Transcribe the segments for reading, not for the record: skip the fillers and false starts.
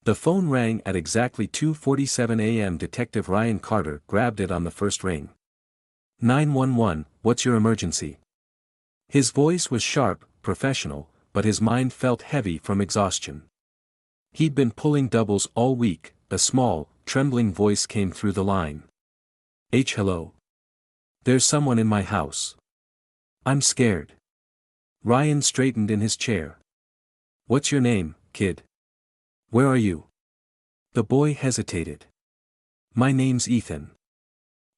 The phone rang at exactly 2:47 a.m. Detective Ryan Carter grabbed it on the first ring. 911, what's your emergency? His voice was sharp, professional, but his mind felt heavy from exhaustion. He'd been pulling doubles all week. A small, trembling voice came through the line. Hello. There's someone in my house. I'm scared. Ryan straightened in his chair. What's your name, kid? Where are you? The boy hesitated. My name's Ethan.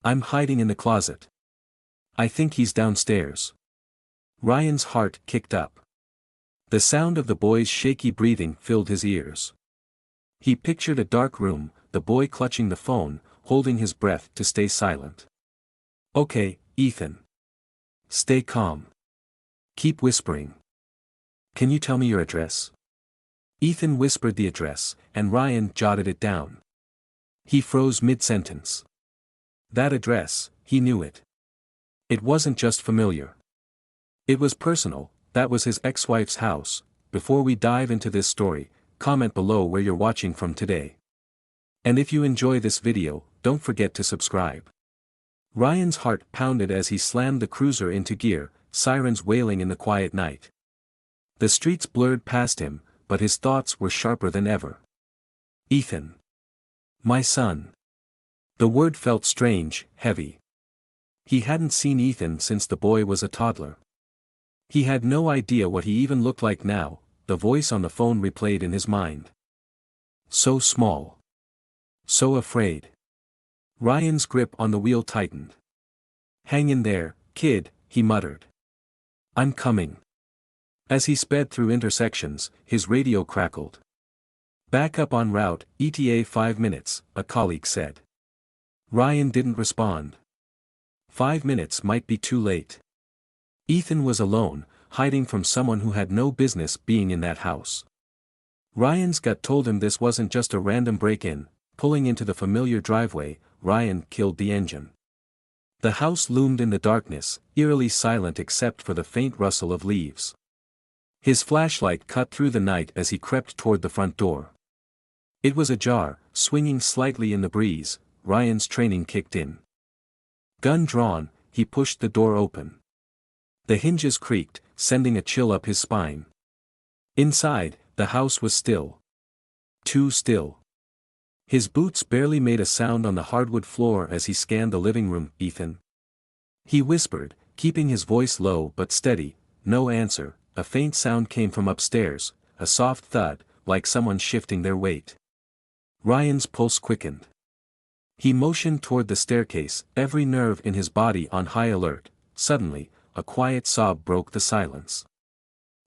I'm hiding in the closet. I think he's downstairs. Ryan's heart kicked up. The sound of the boy's shaky breathing filled his ears. He pictured a dark room, the boy clutching the phone, holding his breath to stay silent. Okay, Ethan. Stay calm. Keep whispering. Can you tell me your address? Ethan whispered the address, and Ryan jotted it down. He froze mid-sentence. That address, he knew it. It wasn't just familiar. It was personal. That was his ex-wife's house. Before we dive into this story, comment below where you're watching from today. And if you enjoy this video, don't forget to subscribe. Ryan's heart pounded as he slammed the cruiser into gear, sirens wailing in the quiet night. The streets blurred past him, but his thoughts were sharper than ever. Ethan. My son. The word felt strange, heavy. He hadn't seen Ethan since the boy was a toddler. He had no idea what he even looked like now. The voice on the phone replayed in his mind. So small. So afraid. Ryan's grip on the wheel tightened. Hang in there, kid, he muttered. I'm coming. As he sped through intersections, his radio crackled. Back up en route, ETA 5 minutes, a colleague said. Ryan didn't respond. 5 minutes might be too late. Ethan was alone, hiding from someone who had no business being in that house. Ryan's gut told him this wasn't just a random break-in. Pulling into the familiar driveway, Ryan killed the engine. The house loomed in the darkness, eerily silent except for the faint rustle of leaves. His flashlight cut through the night as he crept toward the front door. It was ajar, swinging slightly in the breeze. Ryan's training kicked in. Gun drawn, he pushed the door open. The hinges creaked, sending a chill up his spine. Inside, the house was still. Too still. His boots barely made a sound on the hardwood floor as he scanned the living room. Ethan. He whispered, keeping his voice low but steady. No answer. A faint sound came from upstairs, a soft thud, like someone shifting their weight. Ryan's pulse quickened. He motioned toward the staircase, every nerve in his body on high alert. Suddenly, a quiet sob broke the silence.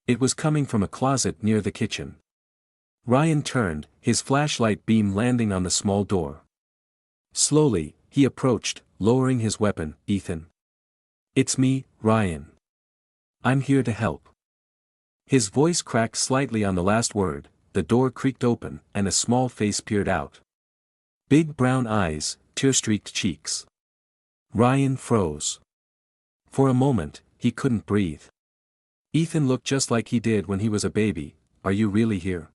It was coming from a closet near the kitchen. Ryan turned, his flashlight beam landing on the small door. Slowly, he approached, lowering his weapon. Ethan. It's me, Ryan. I'm here to help. His voice cracked slightly on the last word. The door creaked open, and a small face peered out. Big brown eyes, tear-streaked cheeks. Ryan froze. For a moment, he couldn't breathe. Ethan looked just like he did when he was a baby. Are you really here?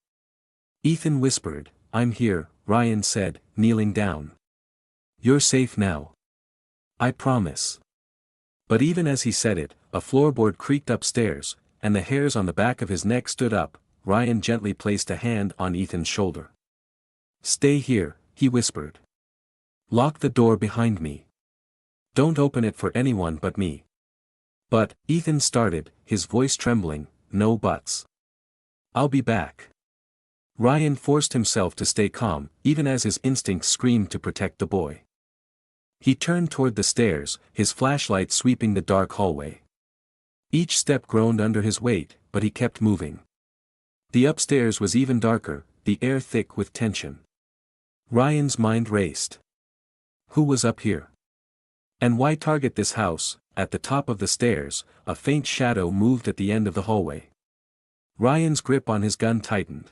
Ethan whispered, I'm here, Ryan said, kneeling down. You're safe now. I promise. But even as he said it, a floorboard creaked upstairs, and the hairs on the back of his neck stood up. Ryan gently placed a hand on Ethan's shoulder. Stay here, he whispered. Lock the door behind me. Don't open it for anyone but me. But, Ethan started, his voice trembling, no buts. I'll be back. Ryan forced himself to stay calm, even as his instincts screamed to protect the boy. He turned toward the stairs, his flashlight sweeping the dark hallway. Each step groaned under his weight, but he kept moving. The upstairs was even darker, the air thick with tension. Ryan's mind raced. Who was up here? And why target this house? At the top of the stairs, a faint shadow moved at the end of the hallway. Ryan's grip on his gun tightened.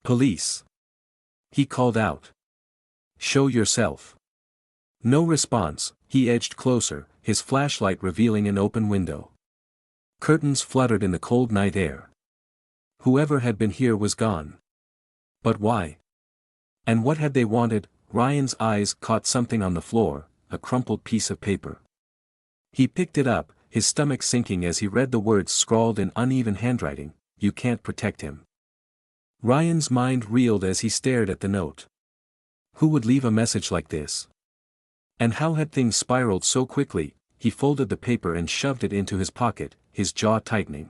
Police. He called out. Show yourself. No response. He edged closer, his flashlight revealing an open window. Curtains fluttered in the cold night air. Whoever had been here was gone. But why? And what had they wanted? Ryan's eyes caught something on the floor, a crumpled piece of paper. He picked it up, his stomach sinking as he read the words scrawled in uneven handwriting, "You can't protect him." Ryan's mind reeled as he stared at the note. Who would leave a message like this? And how had things spiraled so quickly? He folded the paper and shoved it into his pocket, his jaw tightening.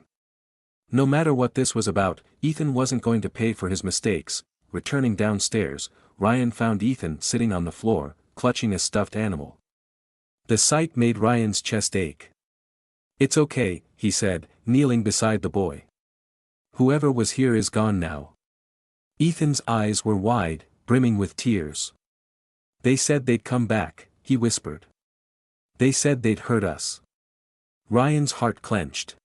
No matter what this was about, Ethan wasn't going to pay for his mistakes. Returning downstairs, Ryan found Ethan sitting on the floor, clutching a stuffed animal. The sight made Ryan's chest ache. "It's okay," he said, kneeling beside the boy. "Whoever was here is gone now." Ethan's eyes were wide, brimming with tears. "They said they'd come back," he whispered. "They said they'd hurt us." Ryan's heart clenched.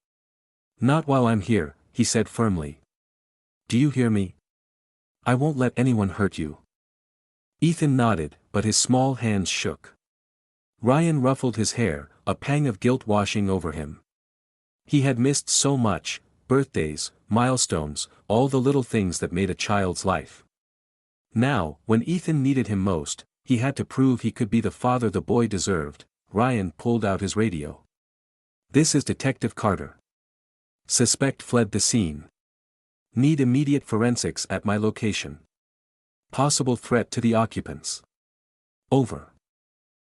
"Not while I'm here," he said firmly. "Do you hear me? I won't let anyone hurt you." Ethan nodded, but his small hands shook. Ryan ruffled his hair, a pang of guilt washing over him. He had missed so much: birthdays, milestones, all the little things that made a child's life. Now, when Ethan needed him most, he had to prove he could be the father the boy deserved. Ryan pulled out his radio. "This is Detective Carter. Suspect fled the scene. Need immediate forensics at my location. Possible threat to the occupants. Over."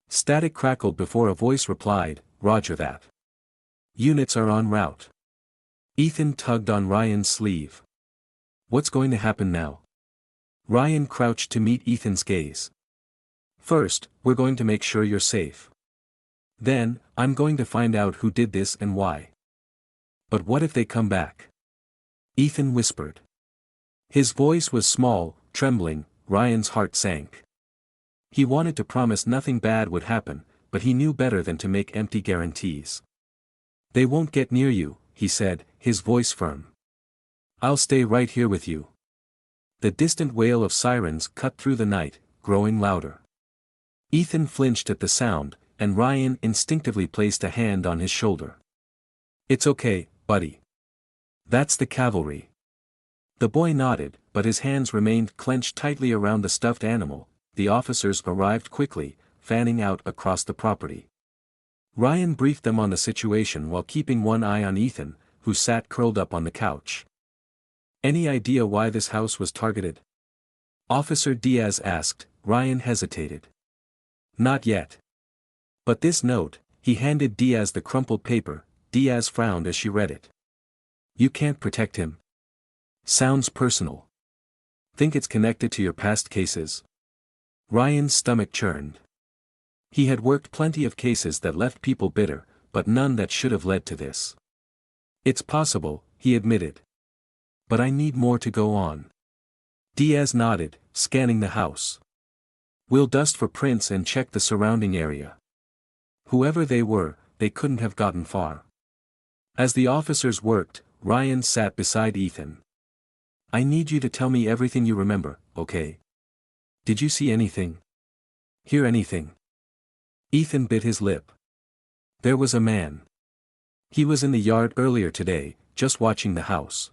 Static crackled before a voice replied, "Roger that. Units are en route." Ethan tugged on Ryan's sleeve. "What's going to happen now?" Ryan crouched to meet Ethan's gaze. "First, we're going to make sure you're safe. Then, I'm going to find out who did this and why." "But what if they come back?" Ethan whispered. His voice was small, trembling. Ryan's heart sank. He wanted to promise nothing bad would happen, but he knew better than to make empty guarantees. "They won't get near you," he said, his voice firm. "I'll stay right here with you." The distant wail of sirens cut through the night, growing louder. Ethan flinched at the sound, and Ryan instinctively placed a hand on his shoulder. "It's okay, buddy. That's the cavalry." The boy nodded, but his hands remained clenched tightly around the stuffed animal. The officers arrived quickly, fanning out across the property. Ryan briefed them on the situation while keeping one eye on Ethan, who sat curled up on the couch. "Any idea why this house was targeted?" Officer Diaz asked. Ryan hesitated. "Not yet. But this note," he handed Diaz the crumpled paper. Diaz frowned as she read it. "You can't protect him. Sounds personal. Think it's connected to your past cases?" Ryan's stomach churned. He had worked plenty of cases that left people bitter, but none that should have led to this. "It's possible," he admitted. "But I need more to go on." Diaz nodded, scanning the house. "We'll dust for prints and check the surrounding area." Whoever they were, they couldn't have gotten far. As the officers worked, Ryan sat beside Ethan. "I need you to tell me everything you remember, okay? Did you see anything? Hear anything?" Ethan bit his lip. "There was a man. He was in the yard earlier today, just watching the house.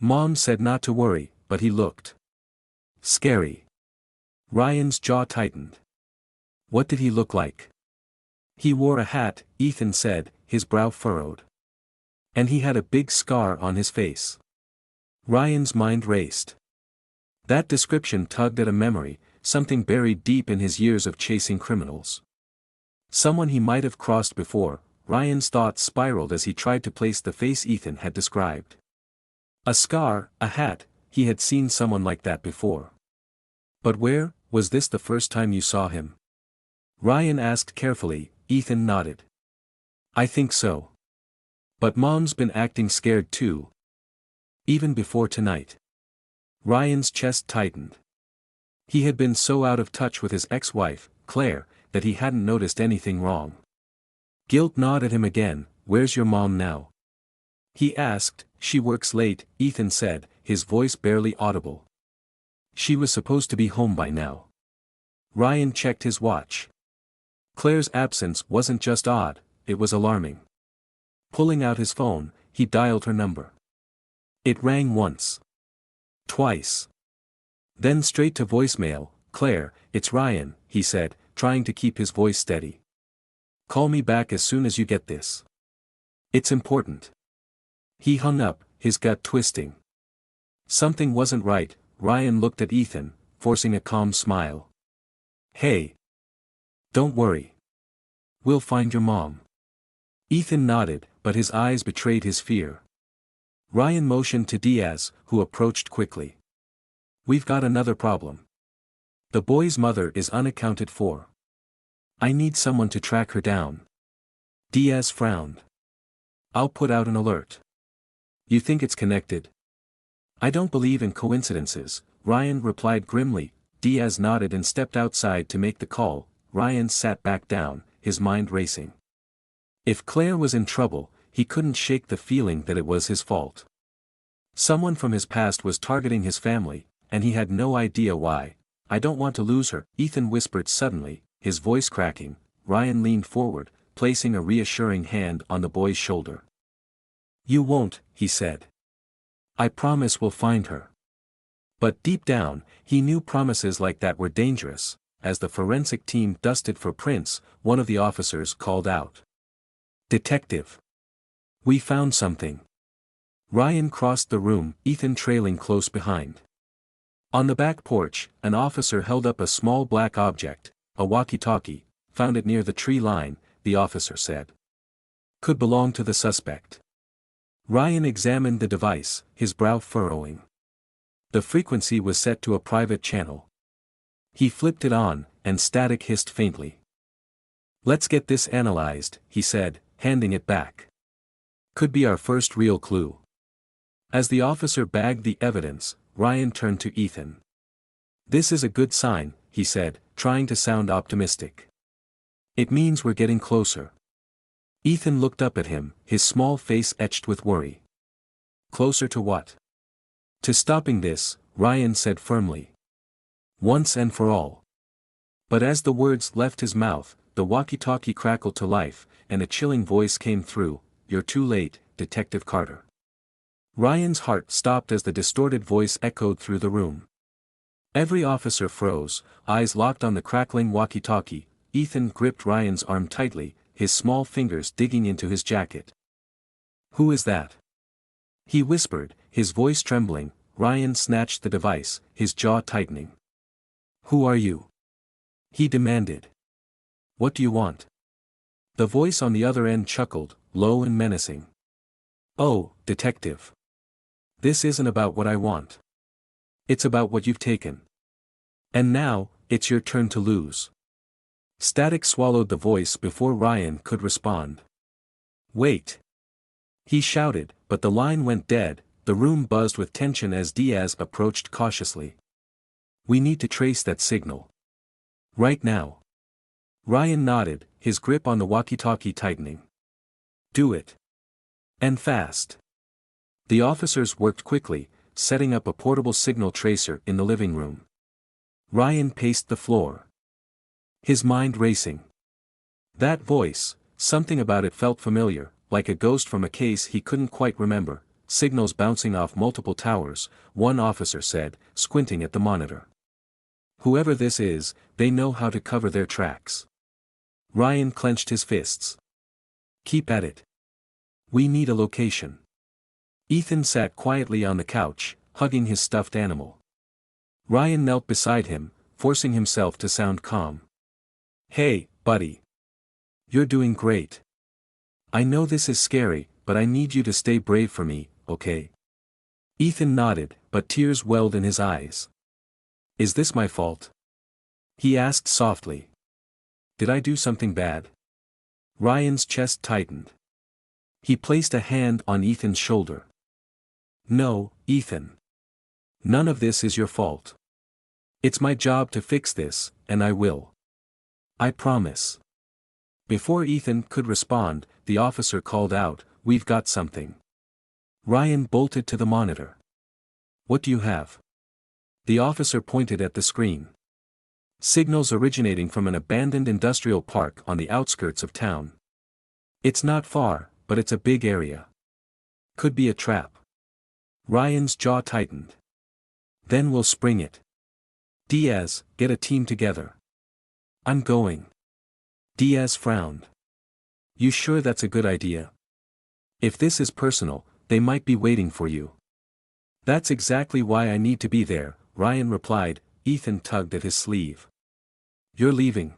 Mom said not to worry, but he looked scary." Ryan's jaw tightened. "What did he look like?" "He wore a hat," Ethan said, his brow furrowed. "And he had a big scar on his face." Ryan's mind raced. That description tugged at a memory, something buried deep in his years of chasing criminals. Someone he might have crossed before. Ryan's thoughts spiraled as he tried to place the face Ethan had described. A scar, a hat, he had seen someone like that before. But where? Was this the first time you saw him? Ryan asked carefully. Ethan nodded. "I think so. But Mom's been acting scared too. Even before tonight." Ryan's chest tightened. He had been so out of touch with his ex-wife, Claire, that he hadn't noticed anything wrong. Guilt gnawed at him again. "Where's your mom now?" he asked. "She works late," Ethan said, his voice barely audible. "She was supposed to be home by now." Ryan checked his watch. Claire's absence wasn't just odd, it was alarming. Pulling out his phone, he dialed her number. It rang once. Twice. Then straight to voicemail. "Claire, it's Ryan," he said, trying to keep his voice steady. "Call me back as soon as you get this. It's important." He hung up, his gut twisting. Something wasn't right. Ryan looked at Ethan, forcing a calm smile. "Hey. Don't worry. We'll find your mom." Ethan nodded, but his eyes betrayed his fear. Ryan motioned to Diaz, who approached quickly. "We've got another problem. The boy's mother is unaccounted for. I need someone to track her down." Diaz frowned. "I'll put out an alert." "You think it's connected?" "I don't believe in coincidences," Ryan replied grimly. Diaz nodded and stepped outside to make the call. Ryan sat back down, his mind racing. If Claire was in trouble, he couldn't shake the feeling that it was his fault. Someone from his past was targeting his family, and he had no idea why. "I don't want to lose her," Ethan whispered suddenly, his voice cracking. Ryan leaned forward, placing a reassuring hand on the boy's shoulder. "You won't," he said. "I promise we'll find her." But deep down, he knew promises like that were dangerous. As the forensic team dusted for prints, one of the officers called out. "Detective! We found something." Ryan crossed the room, Ethan trailing close behind. On the back porch, an officer held up a small black object, a walkie-talkie. "Found it near the tree line," the officer said. "Could belong to the suspect." Ryan examined the device, his brow furrowing. The frequency was set to a private channel. He flipped it on, and static hissed faintly. "Let's get this analyzed," he said, handing it back. "Could be our first real clue." As the officer bagged the evidence, Ryan turned to Ethan. "This is a good sign," he said, trying to sound optimistic. "It means we're getting closer." Ethan looked up at him, his small face etched with worry. "Closer to what?" "To stopping this," Ryan said firmly. "Once and for all." But as the words left his mouth, the walkie-talkie crackled to life, and a chilling voice came through. "You're too late, Detective Carter." Ryan's heart stopped as the distorted voice echoed through the room. Every officer froze, eyes locked on the crackling walkie-talkie. Ethan gripped Ryan's arm tightly, his small fingers digging into his jacket. "Who is that?" he whispered, his voice trembling. Ryan snatched the device, his jaw tightening. "Who are you?" he demanded. "What do you want?" The voice on the other end chuckled, low and menacing. "Oh, detective. This isn't about what I want. It's about what you've taken. And now, it's your turn to lose." Static swallowed the voice before Ryan could respond. "Wait!" he shouted, but the line went dead. The room buzzed with tension as Diaz approached cautiously. "We need to trace that signal. Right now." Ryan nodded, his grip on the walkie-talkie tightening. "Do it. And fast." The officers worked quickly, setting up a portable signal tracer in the living room. Ryan paced the floor, his mind racing. That voice, something about it felt familiar, like a ghost from a case he couldn't quite remember. "Signals bouncing off multiple towers," one officer said, squinting at the monitor. "Whoever this is, they know how to cover their tracks." Ryan clenched his fists. "Keep at it. We need a location." Ethan sat quietly on the couch, hugging his stuffed animal. Ryan knelt beside him, forcing himself to sound calm. "Hey, buddy. You're doing great. I know this is scary, but I need you to stay brave for me, okay?" Ethan nodded, but tears welled in his eyes. "Is this my fault?" he asked softly. "Did I do something bad?" Ryan's chest tightened. He placed a hand on Ethan's shoulder. "No, Ethan. None of this is your fault. It's my job to fix this, and I will. I promise." Before Ethan could respond, the officer called out, "We've got something." Ryan bolted to the monitor. "What do you have?" The officer pointed at the screen. "Signals originating from an abandoned industrial park on the outskirts of town. It's not far, but it's a big area. Could be a trap." Ryan's jaw tightened. "Then we'll spring it." Diaz, get a team together. I'm going. Diaz frowned. You sure that's a good idea? If this is personal, they might be waiting for you. That's exactly why I need to be there, Ryan replied. Ethan tugged at his sleeve. You're leaving.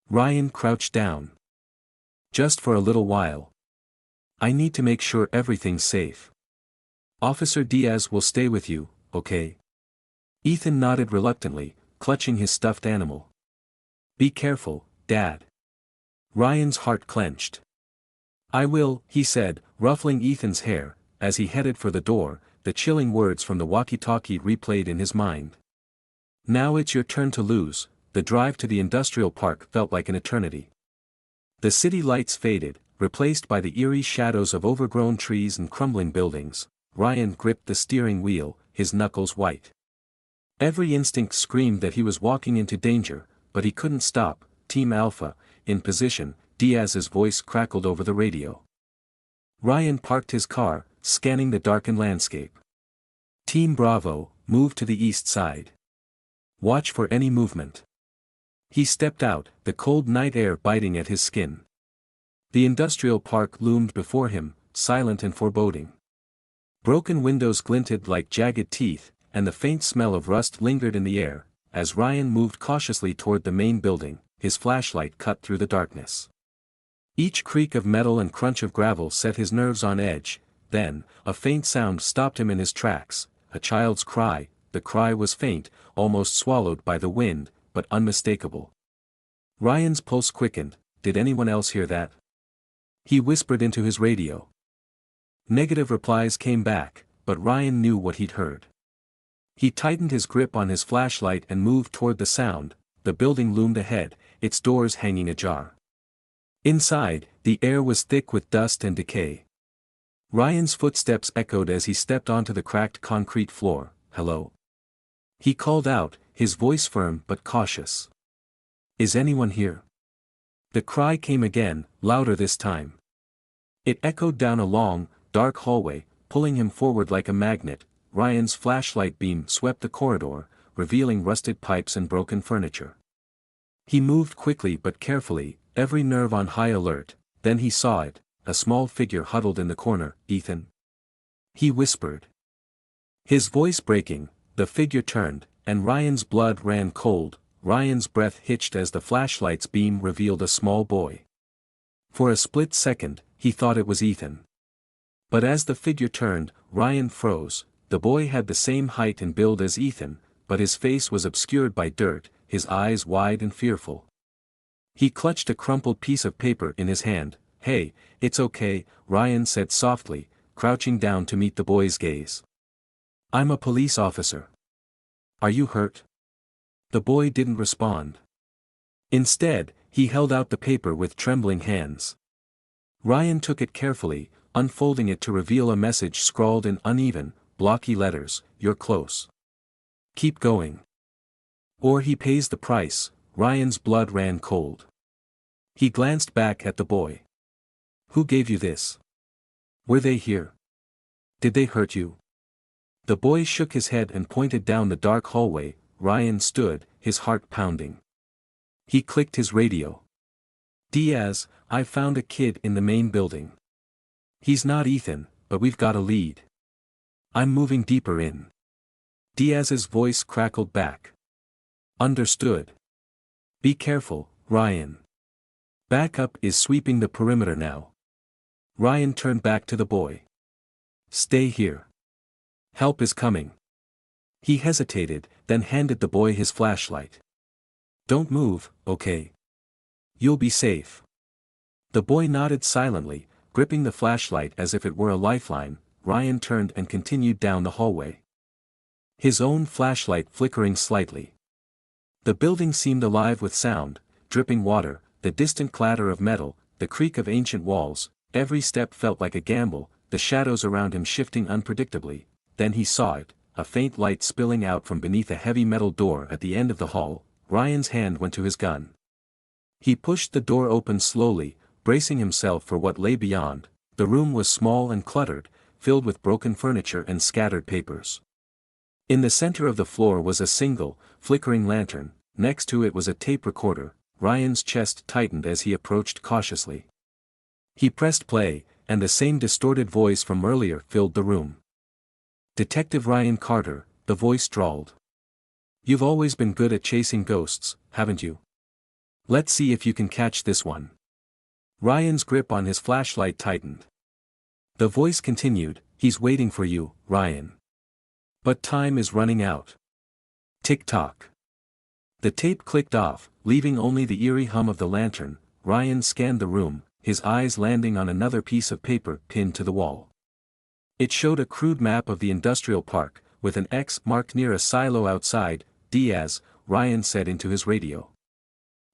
Ryan crouched down. Just for a little while. I need to make sure everything's safe. Officer Diaz will stay with you, okay? Ethan nodded reluctantly, clutching his stuffed animal. Be careful, Dad. Ryan's heart clenched. I will, he said, ruffling Ethan's hair, as he headed for the door, the chilling words from the walkie-talkie replayed in his mind. Now it's your turn to lose. The drive to the industrial park felt like an eternity. The city lights faded, replaced by the eerie shadows of overgrown trees and crumbling buildings. Ryan gripped the steering wheel, his knuckles white. Every instinct screamed that he was walking into danger, but he couldn't stop. Team Alpha, in position, Diaz's voice crackled over the radio. Ryan parked his car, scanning the darkened landscape. Team Bravo, move to the east side. Watch for any movement. He stepped out, the cold night air biting at his skin. The industrial park loomed before him, silent and foreboding. Broken windows glinted like jagged teeth, and the faint smell of rust lingered in the air. As Ryan moved cautiously toward the main building, his flashlight cut through the darkness. Each creak of metal and crunch of gravel set his nerves on edge. Then, a faint sound stopped him in his tracks, a child's cry. The cry was faint, almost swallowed by the wind, but unmistakable. Ryan's pulse quickened. Did anyone else hear that? He whispered into his radio. Negative replies came back, but Ryan knew what he'd heard. He tightened his grip on his flashlight and moved toward the sound. The building loomed ahead, its doors hanging ajar. Inside, the air was thick with dust and decay. Ryan's footsteps echoed as he stepped onto the cracked concrete floor. Hello? He called out, his voice firm but cautious. Is anyone here? The cry came again, louder this time. It echoed down a long, dark hallway, pulling him forward like a magnet. Ryan's flashlight beam swept the corridor, revealing rusted pipes and broken furniture. He moved quickly but carefully, every nerve on high alert. Then he saw it, a small figure huddled in the corner. Ethan? He whispered. His voice breaking, the figure turned, and Ryan's blood ran cold. Ryan's breath hitched as the flashlight's beam revealed a small boy. For a split second, he thought it was Ethan. But as the figure turned, Ryan froze. The boy had the same height and build as Ethan, but his face was obscured by dirt, his eyes wide and fearful. He clutched a crumpled piece of paper in his hand. Hey, it's okay, Ryan said softly, crouching down to meet the boy's gaze. I'm a police officer. Are you hurt? The boy didn't respond. Instead, he held out the paper with trembling hands. Ryan took it carefully, unfolding it to reveal a message scrawled in uneven, blocky letters. You're close. Keep going. Or he pays the price. Ryan's blood ran cold. He glanced back at the boy. Who gave you this? Were they here? Did they hurt you? The boy shook his head and pointed down the dark hallway. Ryan stood, his heart pounding. He clicked his radio. Diaz, I found a kid in the main building. He's not Ethan, but we've got a lead. I'm moving deeper in. Diaz's voice crackled back. Understood. Be careful, Ryan. Backup is sweeping the perimeter now. Ryan turned back to the boy. Stay here. Help is coming. He hesitated, then handed the boy his flashlight. Don't move, okay? You'll be safe. The boy nodded silently, gripping the flashlight as if it were a lifeline. Ryan turned and continued down the hallway. His own flashlight flickering slightly. The building seemed alive with sound, dripping water, the distant clatter of metal, the creak of ancient walls. Every step felt like a gamble, the shadows around him shifting unpredictably. Then he saw it, a faint light spilling out from beneath a heavy metal door at the end of the hall. Ryan's hand went to his gun. He pushed the door open slowly, bracing himself for what lay beyond. The room was small and cluttered, filled with broken furniture and scattered papers. In the center of the floor was a single, flickering lantern, next to it was a tape recorder. Ryan's chest tightened as he approached cautiously. He pressed play, and the same distorted voice from earlier filled the room. "Detective Ryan Carter," the voice drawled. "You've always been good at chasing ghosts, haven't you? Let's see if you can catch this one." Ryan's grip on his flashlight tightened. The voice continued, "He's waiting for you, Ryan. But time is running out. Tick-tock." The tape clicked off, leaving only the eerie hum of the lantern. Ryan scanned the room, his eyes landing on another piece of paper pinned to the wall. It showed a crude map of the industrial park, with an X marked near a silo outside. "Diaz," Ryan said into his radio.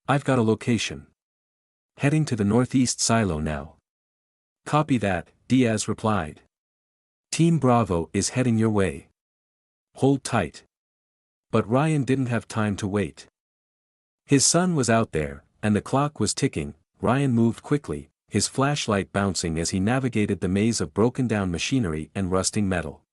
"I've got a location. Heading to the northeast silo now." "Copy that," Diaz replied. "Team Bravo is heading your way. Hold tight." But Ryan didn't have time to wait. His son was out there, and the clock was ticking. Ryan moved quickly, his flashlight bouncing as he navigated the maze of broken-down machinery and rusting metal.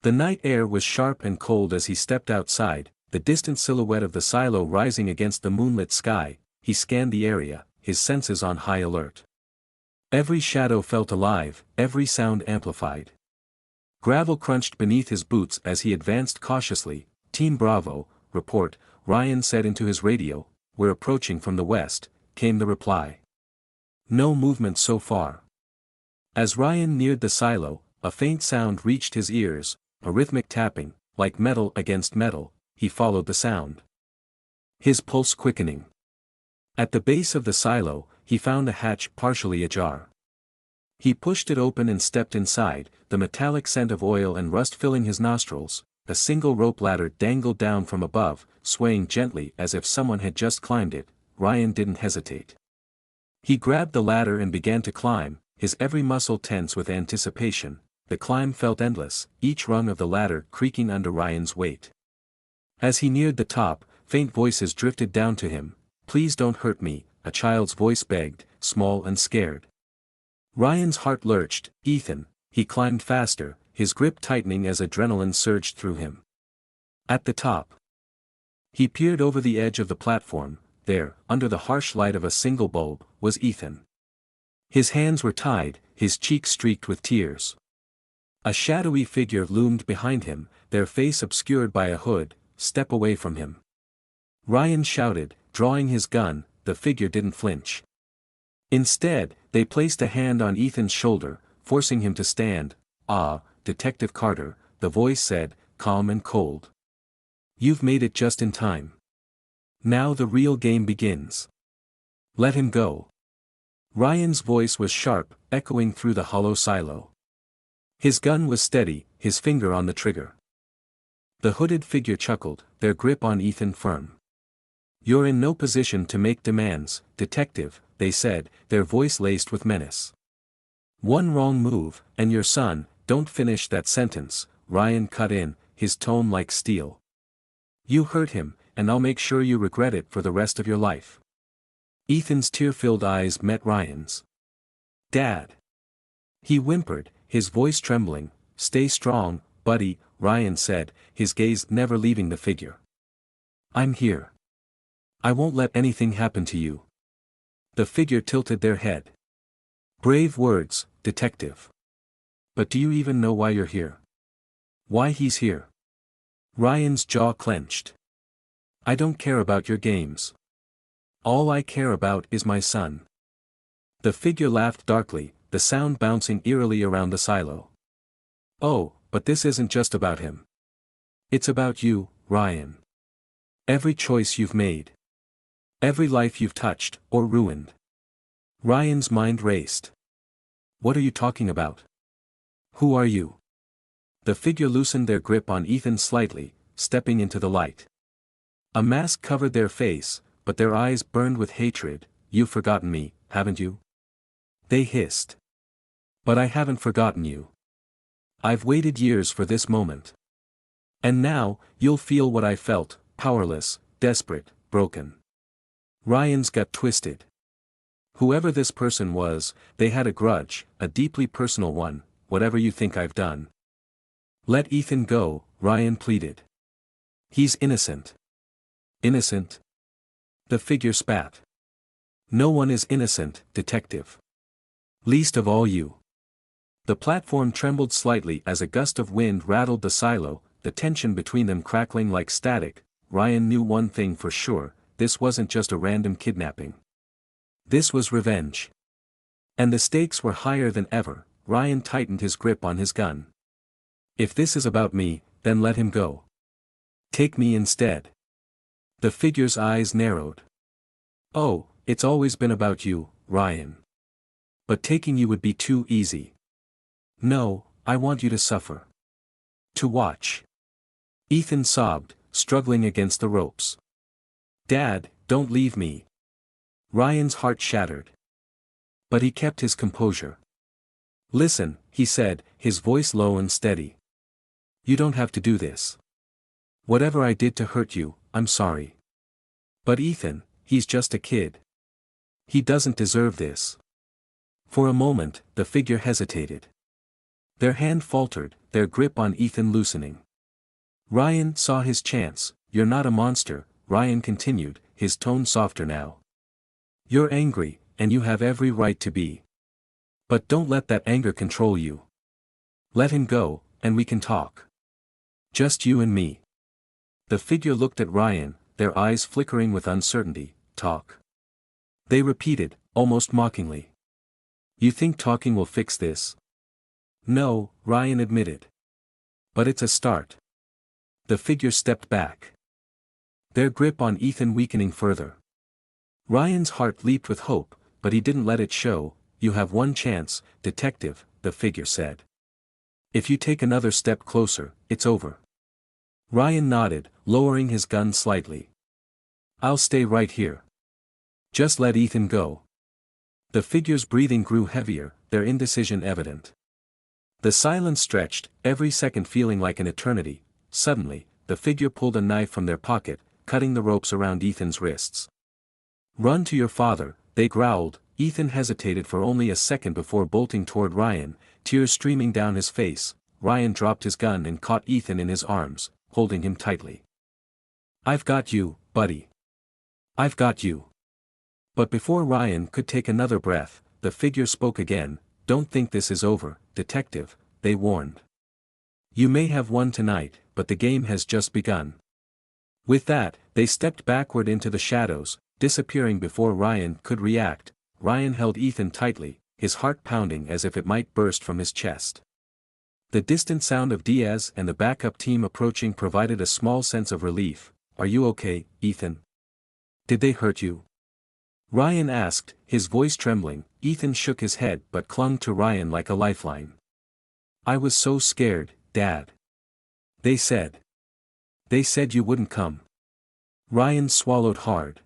The night air was sharp and cold as he stepped outside, the distant silhouette of the silo rising against the moonlit sky. He scanned the area, his senses on high alert. Every shadow felt alive, every sound amplified. Gravel crunched beneath his boots as he advanced cautiously. "Team Bravo, report," Ryan said into his radio. "We're approaching from the west," came the reply. "No movement so far." As Ryan neared the silo, a faint sound reached his ears, a rhythmic tapping, like metal against metal. He followed the sound, his pulse quickening. At the base of the silo, he found a hatch partially ajar. He pushed it open and stepped inside, the metallic scent of oil and rust filling his nostrils. A single rope ladder dangled down from above, swaying gently as if someone had just climbed it. Ryan didn't hesitate. He grabbed the ladder and began to climb, his every muscle tense with anticipation. The climb felt endless, each rung of the ladder creaking under Ryan's weight. As he neared the top, faint voices drifted down to him. "Please don't hurt me," a child's voice begged, small and scared. Ryan's heart lurched. "Ethan." He climbed faster, his grip tightening as adrenaline surged through him. At the top, he peered over the edge of the platform. There, under the harsh light of a single bulb, was Ethan. His hands were tied, his cheeks streaked with tears. A shadowy figure loomed behind him, their face obscured by a hood. "Step away from him." Ryan shouted, drawing his gun. The figure didn't flinch. Instead, they placed a hand on Ethan's shoulder, forcing him to stand. "Ah, Detective Carter," the voice said, calm and cold. "You've made it just in time. Now the real game begins. Let him go." Ryan's voice was sharp, echoing through the hollow silo. His gun was steady, his finger on the trigger. The hooded figure chuckled, their grip on Ethan firm. "You're in no position to make demands, Detective," they said, their voice laced with menace. "One wrong move, and your son..." "Don't finish that sentence," Ryan cut in, his tone like steel. "You hurt him, and I'll make sure you regret it for the rest of your life." Ethan's tear-filled eyes met Ryan's. "Dad." He whimpered, his voice trembling. "Stay strong, buddy," Ryan said, his gaze never leaving the figure. "I'm here. I won't let anything happen to you." The figure tilted their head. "Brave words, Detective. But do you even know why you're here? Why he's here?" Ryan's jaw clenched. "I don't care about your games. All I care about is my son." The figure laughed darkly, the sound bouncing eerily around the silo. "Oh, but this isn't just about him. It's about you, Ryan. Every choice you've made. Every life you've touched, or ruined." Ryan's mind raced. "What are you talking about? Who are you?" The figure loosened their grip on Ethan slightly, stepping into the light. A mask covered their face, but their eyes burned with hatred. "You've forgotten me, haven't you?" they hissed. "But I haven't forgotten you. I've waited years for this moment. And now, you'll feel what I felt, powerless, desperate, broken." Ryan's gut twisted. Whoever this person was, they had a grudge, a deeply personal one. "Whatever you think I've done. Let Ethan go," Ryan pleaded. He's innocent. Innocent? The figure spat. No one is innocent, detective. Least of all you. The platform trembled slightly as a gust of wind rattled the silo, the tension between them crackling like static. Ryan knew one thing for sure, this wasn't just a random kidnapping. This was revenge. And the stakes were higher than ever. Ryan tightened his grip on his gun. If this is about me, then let him go. Take me instead. The figure's eyes narrowed. Oh, it's always been about you, Ryan. But taking you would be too easy. No, I want you to suffer. To watch. Ethan sobbed, struggling against the ropes. Dad, don't leave me. Ryan's heart shattered. But he kept his composure. Listen, he said, his voice low and steady. You don't have to do this. Whatever I did to hurt you, I'm sorry. But Ethan, he's just a kid. He doesn't deserve this. For a moment, the figure hesitated. Their hand faltered, their grip on Ethan loosening. Ryan saw his chance. You're not a monster, Ryan continued, his tone softer now. You're angry, and you have every right to be. But don't let that anger control you. Let him go, and we can talk. Just you and me. The figure looked at Ryan, their eyes flickering with uncertainty. Talk. They repeated, almost mockingly. You think talking will fix this? No, Ryan admitted. But it's a start. The figure stepped back. Their grip on Ethan weakening further. Ryan's heart leaped with hope, but he didn't let it show. You have one chance, detective, the figure said. If you take another step closer, it's over. Ryan nodded, lowering his gun slightly. I'll stay right here. Just let Ethan go. The figure's breathing grew heavier, their indecision evident. The silence stretched, every second feeling like an eternity. Suddenly, the figure pulled a knife from their pocket, cutting the ropes around Ethan's wrists. Run to your father, they growled. Ethan hesitated for only a second before bolting toward Ryan, tears streaming down his face. Ryan dropped his gun and caught Ethan in his arms, holding him tightly. I've got you, buddy. I've got you. But before Ryan could take another breath, the figure spoke again. Don't think this is over, detective, they warned. You may have won tonight, but the game has just begun. With that, they stepped backward into the shadows, disappearing before Ryan could react. Ryan held Ethan tightly, his heart pounding as if it might burst from his chest. The distant sound of Diaz and the backup team approaching provided a small sense of relief. Are you okay, Ethan? Did they hurt you? Ryan asked, his voice trembling. Ethan shook his head but clung to Ryan like a lifeline. I was so scared, Dad. They said you wouldn't come. Ryan swallowed hard,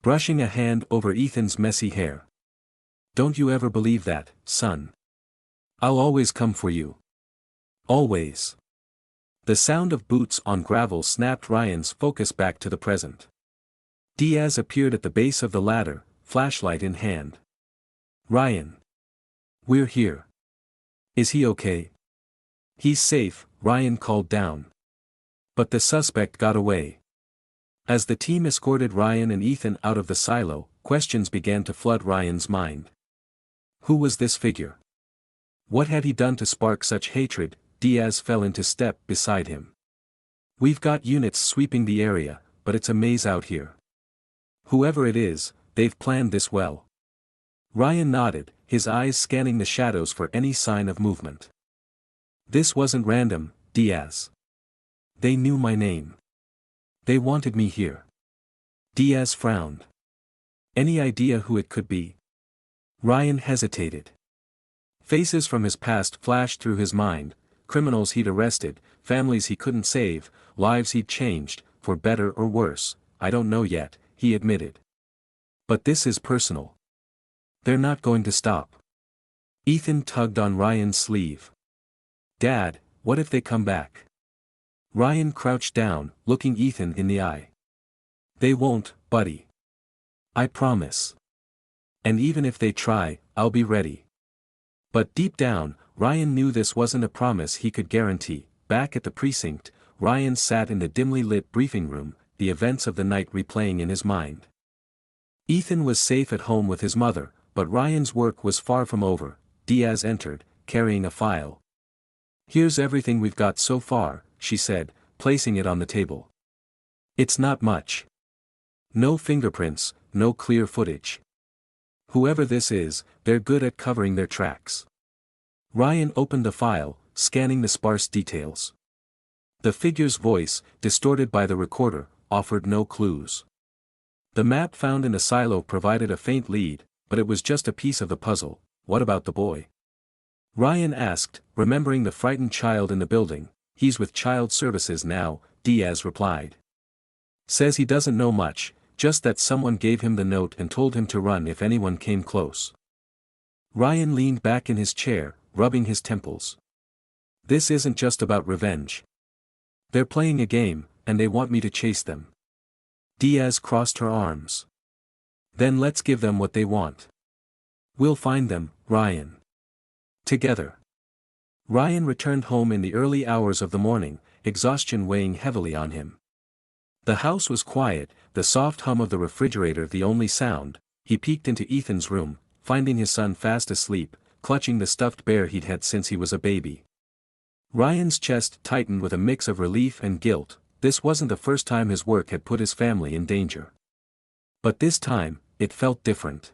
brushing a hand over Ethan's messy hair. Don't you ever believe that, son. I'll always come for you. Always. The sound of boots on gravel snapped Ryan's focus back to the present. Diaz appeared at the base of the ladder, flashlight in hand. Ryan. We're here. Is he okay? He's safe, Ryan called down. But the suspect got away. As the team escorted Ryan and Ethan out of the silo, questions began to flood Ryan's mind. Who was this figure? What had he done to spark such hatred? Diaz fell into step beside him. We've got units sweeping the area, but it's a maze out here. Whoever it is, they've planned this well. Ryan nodded, his eyes scanning the shadows for any sign of movement. This wasn't random, Diaz. They knew my name. They wanted me here. Diaz frowned. Any idea who it could be? Ryan hesitated. Faces from his past flashed through his mind, criminals he'd arrested, families he couldn't save, lives he'd changed, for better or worse. I don't know yet, he admitted. But this is personal. They're not going to stop. Ethan tugged on Ryan's sleeve. Dad, what if they come back? Ryan crouched down, looking Ethan in the eye. They won't, buddy. I promise. And even if they try, I'll be ready. But deep down, Ryan knew this wasn't a promise he could guarantee. Back at the precinct, Ryan sat in the dimly lit briefing room, the events of the night replaying in his mind. Ethan was safe at home with his mother, but Ryan's work was far from over. Diaz entered, carrying a file. "Here's everything we've got so far," she said, placing it on the table. "It's not much. No fingerprints, no clear footage. Whoever this is, they're good at covering their tracks." Ryan opened the file, scanning the sparse details. The figure's voice, distorted by the recorder, offered no clues. The map found in a silo provided a faint lead, but it was just a piece of the puzzle. "What about the boy?" Ryan asked, remembering the frightened child in the building. "He's with Child Services now," Diaz replied. "Says he doesn't know much, just that someone gave him the note and told him to run if anyone came close." Ryan leaned back in his chair, rubbing his temples. "This isn't just about revenge. They're playing a game, and they want me to chase them." Diaz crossed her arms. "Then let's give them what they want. We'll find them, Ryan. Together." Ryan returned home in the early hours of the morning, exhaustion weighing heavily on him. The house was quiet, the soft hum of the refrigerator the only sound. He peeked into Ethan's room, finding his son fast asleep, clutching the stuffed bear he'd had since he was a baby. Ryan's chest tightened with a mix of relief and guilt. This wasn't the first time his work had put his family in danger. But this time, it felt different.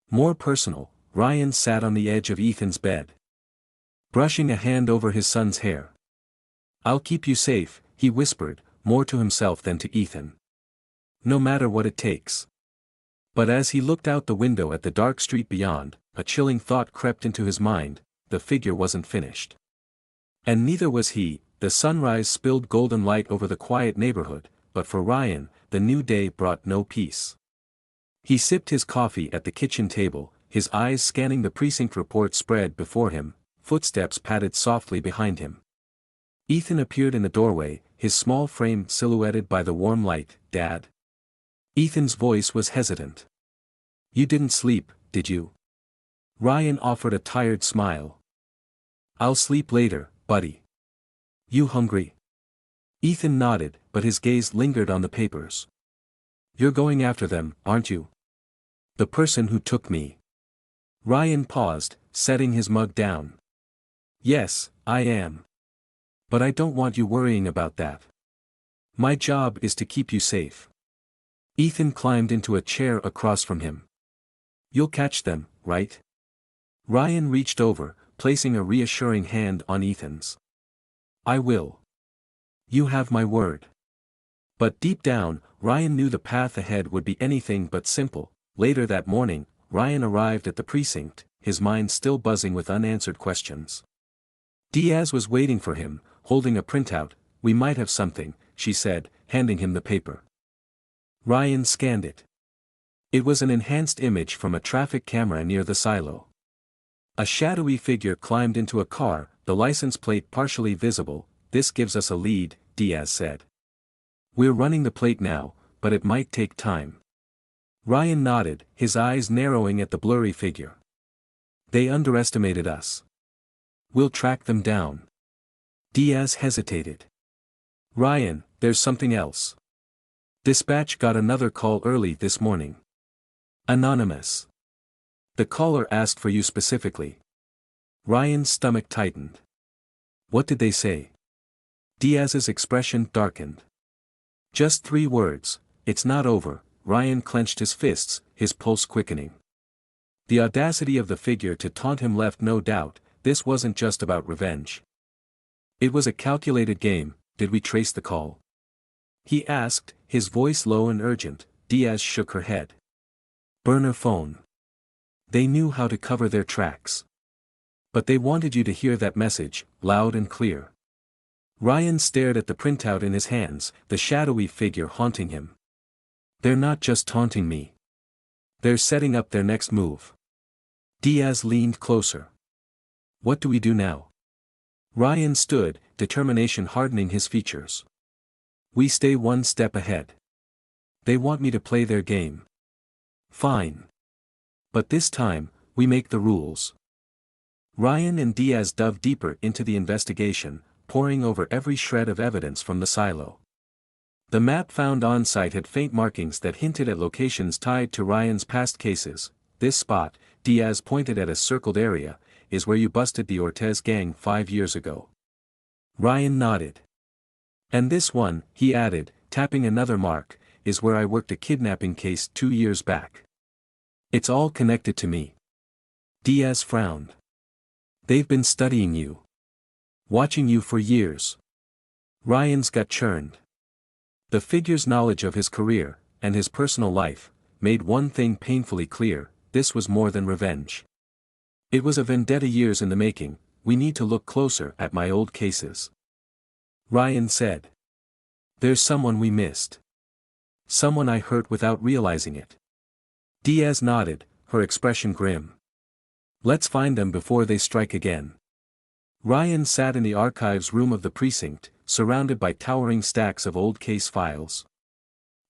More personal. Ryan sat on the edge of Ethan's bed, brushing a hand over his son's hair. "I'll keep you safe," he whispered, more to himself than to Ethan. "No matter what it takes." But as he looked out the window at the dark street beyond, a chilling thought crept into his mind: the figure wasn't finished. And neither was he. The sunrise spilled golden light over the quiet neighborhood, but for Ryan, the new day brought no peace. He sipped his coffee at the kitchen table, his eyes scanning the precinct report spread before him. Footsteps padded softly behind him. Ethan appeared in the doorway, his small frame silhouetted by the warm light. "Dad?" Ethan's voice was hesitant. "You didn't sleep, did you?" Ryan offered a tired smile. "I'll sleep later, buddy. You hungry?" Ethan nodded, but his gaze lingered on the papers. "You're going after them, aren't you? The person who took me." Ryan paused, setting his mug down. "Yes, I am. But I don't want you worrying about that. My job is to keep you safe." Ethan climbed into a chair across from him. "You'll catch them, right?" Ryan reached over, placing a reassuring hand on Ethan's. "I will. You have my word." But deep down, Ryan knew the path ahead would be anything but simple. Later that morning, Ryan arrived at the precinct, his mind still buzzing with unanswered questions. Diaz was waiting for him, holding a printout. "We might have something," she said, handing him the paper. Ryan scanned it. It was an enhanced image from a traffic camera near the silo. A shadowy figure climbed into a car, the license plate partially visible. "This gives us a lead," Diaz said. "We're running the plate now, but it might take time." Ryan nodded, his eyes narrowing at the blurry figure. "They underestimated us. We'll track them down." Diaz hesitated. "Ryan, there's something else. Dispatch got another call early this morning. Anonymous. The caller asked for you specifically." Ryan's stomach tightened. "What did they say?" Diaz's expression darkened. "Just 3 words, 'It's not over.'" Ryan clenched his fists, his pulse quickening. The audacity of the figure to taunt him left no doubt. This wasn't just about revenge. It was a calculated game. "Did we trace the call?" he asked, his voice low and urgent. Diaz shook her head. "Burner phone. They knew how to cover their tracks. But they wanted you to hear that message, loud and clear." Ryan stared at the printout in his hands, the shadowy figure haunting him. "They're not just taunting me. They're setting up their next move." Diaz leaned closer. "What do we do now?" Ryan stood, determination hardening his features. "We stay one step ahead. They want me to play their game. Fine. But this time, we make the rules." Ryan and Diaz dove deeper into the investigation, poring over every shred of evidence from the silo. The map found on-site had faint markings that hinted at locations tied to Ryan's past cases. This spot, Diaz pointed at a circled area, is where you busted the Ortez gang 5 years ago. Ryan nodded. And this one, he added, tapping another mark, is where I worked a kidnapping case 2 years back. It's all connected to me. Diaz frowned. They've been studying you. Watching you for years. Ryan's gut churned. The figure's knowledge of his career, and his personal life, made one thing painfully clear: this was more than revenge. It was a vendetta years in the making. We need to look closer at my old cases. Ryan said. There's someone we missed. Someone I hurt without realizing it. Diaz nodded, her expression grim. Let's find them before they strike again. Ryan sat in the archives room of the precinct, surrounded by towering stacks of old case files.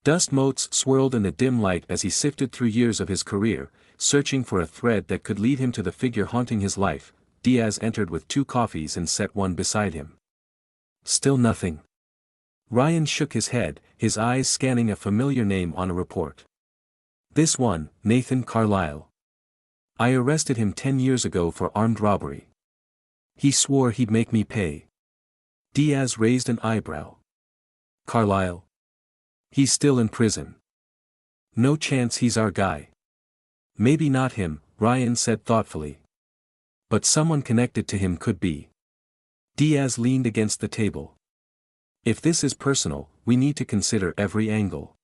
Dust motes swirled in the dim light as he sifted through years of his career, searching for a thread that could lead him to the figure haunting his life. Diaz entered with 2 coffees and set one beside him. Still nothing. Ryan shook his head, his eyes scanning a familiar name on a report. This one, Nathan Carlisle. I arrested him 10 years ago for armed robbery. He swore he'd make me pay. Diaz raised an eyebrow. Carlisle? He's still in prison. No chance he's our guy. Maybe not him, Ryan said thoughtfully. But someone connected to him could be. Diaz leaned against the table. If this is personal, we need to consider every angle.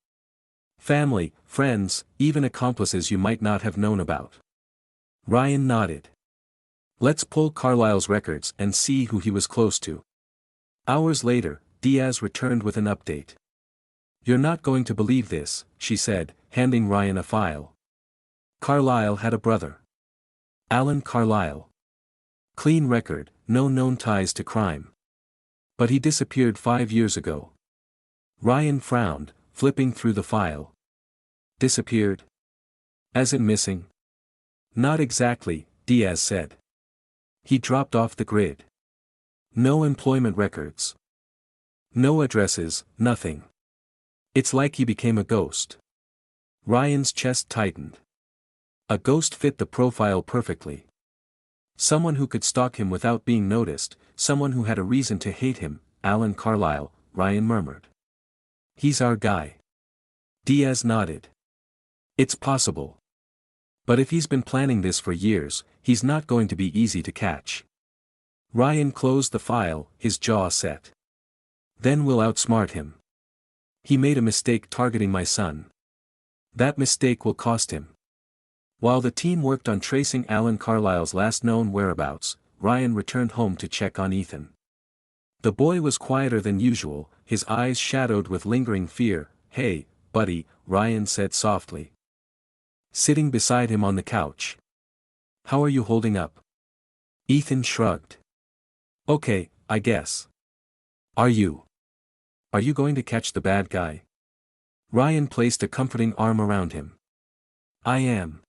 Family, friends, even accomplices you might not have known about. Ryan nodded. Let's pull Carlisle's records and see who he was close to. Hours later, Diaz returned with an update. You're not going to believe this, she said, handing Ryan a file. Carlisle had a brother. Alan Carlisle. Clean record, no known ties to crime. But he disappeared 5 years ago. Ryan frowned, flipping through the file. Disappeared? As in missing? Not exactly, Diaz said. He dropped off the grid. No employment records. No addresses, nothing. It's like he became a ghost. Ryan's chest tightened. A ghost fit the profile perfectly. Someone who could stalk him without being noticed, someone who had a reason to hate him. Alan Carlisle, Ryan murmured. He's our guy. Diaz nodded. It's possible. But if he's been planning this for years, he's not going to be easy to catch. Ryan closed the file, his jaw set. Then we'll outsmart him. He made a mistake targeting my son. That mistake will cost him. While the team worked on tracing Alan Carlisle's last known whereabouts, Ryan returned home to check on Ethan. The boy was quieter than usual, his eyes shadowed with lingering fear. Hey, buddy, Ryan said softly. Sitting beside him on the couch. How are you holding up? Ethan shrugged. Okay, I guess. Are you going to catch the bad guy? Ryan placed a comforting arm around him. I am.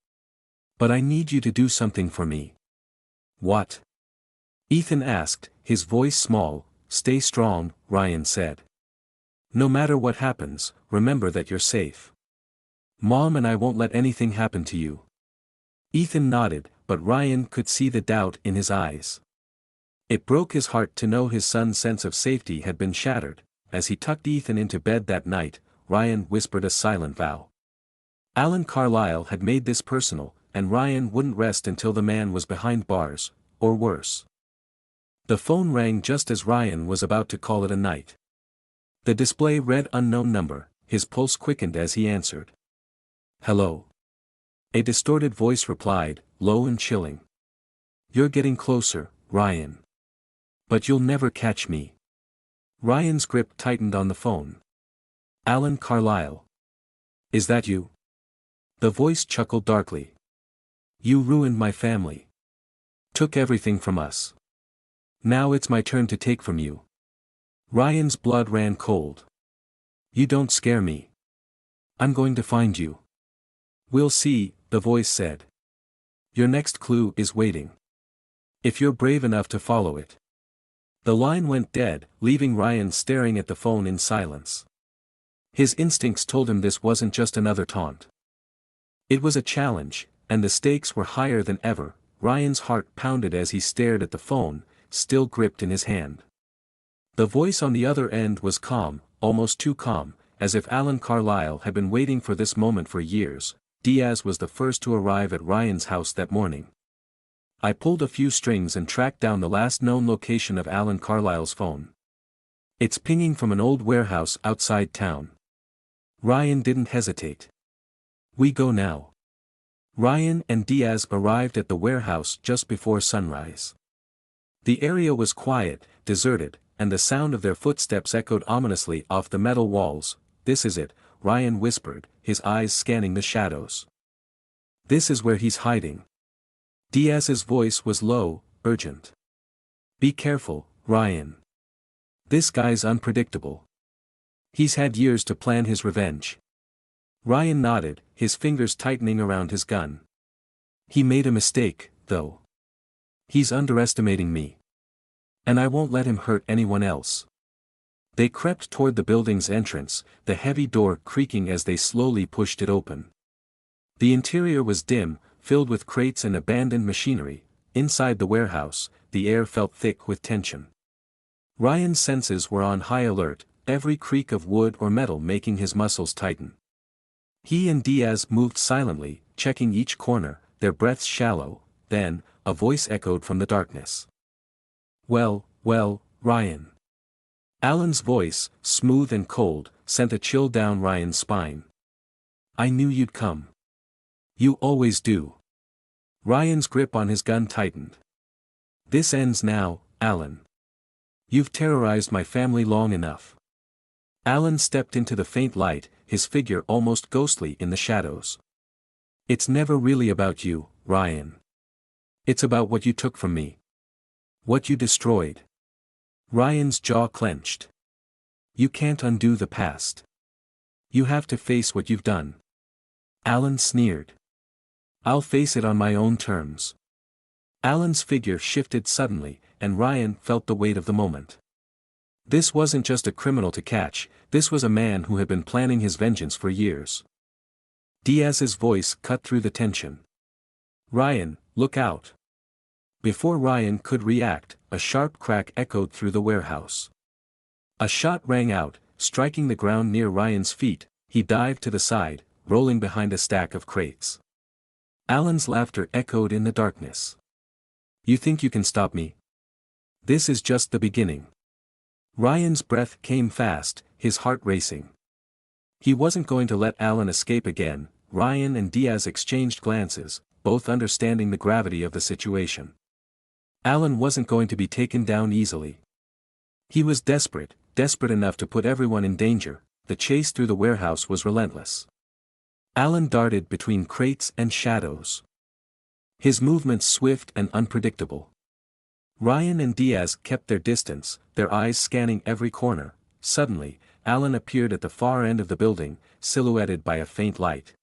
But I need you to do something for me. What? Ethan asked, his voice small. Stay strong, Ryan said. No matter what happens, remember that you're safe. Mom and I won't let anything happen to you. Ethan nodded, but Ryan could see the doubt in his eyes. It broke his heart to know his son's sense of safety had been shattered. As he tucked Ethan into bed that night, Ryan whispered a silent vow. Alan Carlisle had made this personal, and Ryan wouldn't rest until the man was behind bars, or worse. The phone rang just as Ryan was about to call it a night. The display read unknown number, his pulse quickened as he answered. Hello. A distorted voice replied, low and chilling. You're getting closer, Ryan. But you'll never catch me. Ryan's grip tightened on the phone. Alan Carlisle. Is that you? The voice chuckled darkly. You ruined my family. Took everything from us. Now it's my turn to take from you. Ryan's blood ran cold. You don't scare me. I'm going to find you. We'll see, the voice said. Your next clue is waiting. If you're brave enough to follow it. The line went dead, leaving Ryan staring at the phone in silence. His instincts told him this wasn't just another taunt. It was a challenge, and the stakes were higher than ever. Ryan's heart pounded as he stared at the phone, still gripped in his hand. The voice on the other end was calm, almost too calm, as if Alan Carlisle had been waiting for this moment for years. Diaz was the first to arrive at Ryan's house that morning. I pulled a few strings and tracked down the last known location of Alan Carlisle's phone. It's pinging from an old warehouse outside town. Ryan didn't hesitate. We go now. Ryan and Diaz arrived at the warehouse just before sunrise. The area was quiet, deserted, and the sound of their footsteps echoed ominously off the metal walls. This is it, Ryan whispered, his eyes scanning the shadows. This is where he's hiding. Diaz's voice was low, urgent. Be careful, Ryan. This guy's unpredictable. He's had years to plan his revenge. Ryan nodded, his fingers tightening around his gun. He made a mistake, though. He's underestimating me. And I won't let him hurt anyone else. They crept toward the building's entrance, the heavy door creaking as they slowly pushed it open. The interior was dim, filled with crates and abandoned machinery. Inside the warehouse, the air felt thick with tension. Ryan's senses were on high alert, every creak of wood or metal making his muscles tighten. He and Diaz moved silently, checking each corner, their breaths shallow. Then, a voice echoed from the darkness. Well, Ryan. Alan's voice, smooth and cold, sent a chill down Ryan's spine. I knew you'd come. You always do. Ryan's grip on his gun tightened. This ends now, Alan. You've terrorized my family long enough. Alan stepped into the faint light, his figure almost ghostly in the shadows. It's never really about you, Ryan. It's about what you took from me. What you destroyed. Ryan's jaw clenched. You can't undo the past. You have to face what you've done. Alan sneered. I'll face it on my own terms. Alan's figure shifted suddenly, and Ryan felt the weight of the moment. This wasn't just a criminal to catch, this was a man who had been planning his vengeance for years. Diaz's voice cut through the tension. Ryan, look out. Before Ryan could react, a sharp crack echoed through the warehouse. A shot rang out, striking the ground near Ryan's feet. He dived to the side, rolling behind a stack of crates. Alan's laughter echoed in the darkness. You think you can stop me? This is just the beginning. Ryan's breath came fast, his heart racing. He wasn't going to let Alan escape again. Ryan and Diaz exchanged glances, both understanding the gravity of the situation. Alan wasn't going to be taken down easily. He was desperate enough to put everyone in danger. The chase through the warehouse was relentless. Alan darted between crates and shadows. His movements swift and unpredictable. Ryan and Diaz kept their distance, their eyes scanning every corner. Suddenly, Alan appeared at the far end of the building, silhouetted by a faint light.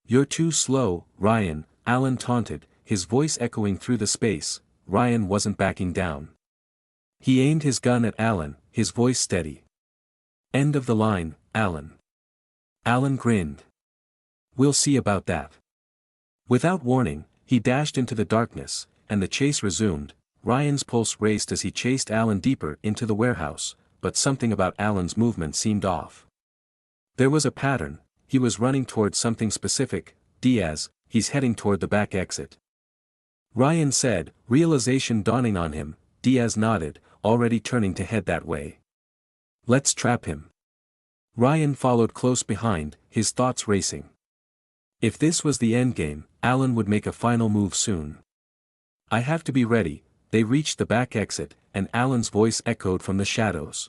You're too slow, Ryan, Alan taunted, his voice echoing through the space. Ryan wasn't backing down. He aimed his gun at Alan, his voice steady. End of the line, Alan. Alan grinned. We'll see about that. Without warning, he dashed into the darkness, and the chase resumed. Ryan's pulse raced as he chased Alan deeper into the warehouse, but something about Alan's movement seemed off. There was a pattern. He was running toward something specific. Diaz, he's heading toward the back exit. Ryan said, realization dawning on him. Diaz nodded, already turning to head that way. Let's trap him. Ryan followed close behind, his thoughts racing. If this was the endgame, Alan would make a final move soon. I have to be ready. They reached the back exit, and Alan's voice echoed from the shadows.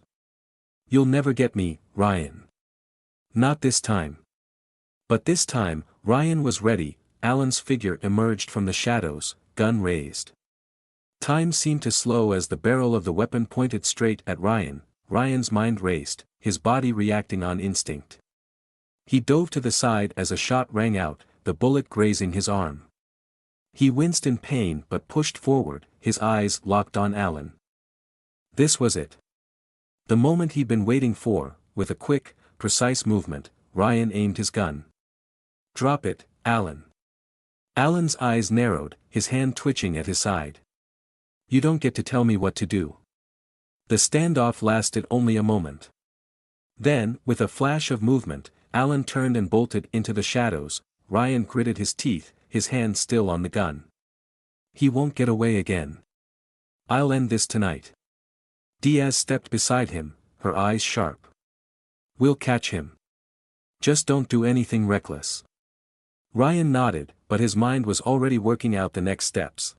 You'll never get me, Ryan. Not this time. But this time, Ryan was ready. Alan's figure emerged from the shadows, gun raised. Time seemed to slow as the barrel of the weapon pointed straight at Ryan. Ryan's mind raced, his body reacting on instinct. He dove to the side as a shot rang out, the bullet grazing his arm. He winced in pain but pushed forward, his eyes locked on Alan. This was it. The moment he'd been waiting for. With a quick, precise movement, Ryan aimed his gun. "Drop it, Alan." Alan's eyes narrowed, his hand twitching at his side. "You don't get to tell me what to do." The standoff lasted only a moment. Then, with a flash of movement, Alan turned and bolted into the shadows. Ryan gritted his teeth, his hand still on the gun. "He won't get away again. I'll end this tonight." Diaz stepped beside him, her eyes sharp. "We'll catch him. Just don't do anything reckless." Ryan nodded, but his mind was already working out the next steps.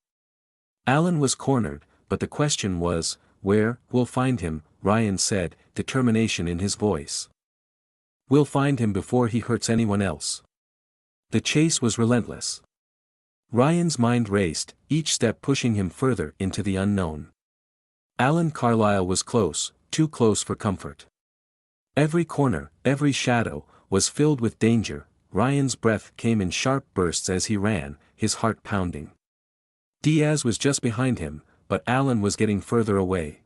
Alan was cornered, but the question was, where? "We'll find him," Ryan said, determination in his voice. "We'll find him before he hurts anyone else." The chase was relentless. Ryan's mind raced, each step pushing him further into the unknown. Alan Carlisle was close, too close for comfort. Every corner, every shadow, was filled with danger. Ryan's breath came in sharp bursts as he ran, his heart pounding. Diaz was just behind him, but Alan was getting further away.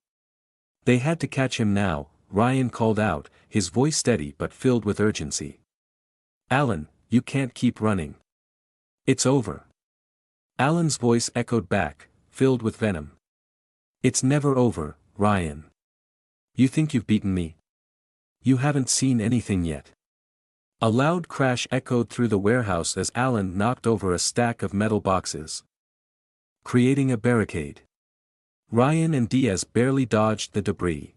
They had to catch him now, Ryan called out, his voice steady but filled with urgency. "Alan, you can't keep running. It's over." Alan's voice echoed back, filled with venom. "It's never over, Ryan. You think you've beaten me? You haven't seen anything yet." A loud crash echoed through the warehouse as Alan knocked over a stack of metal boxes, creating a barricade. Ryan and Diaz barely dodged the debris.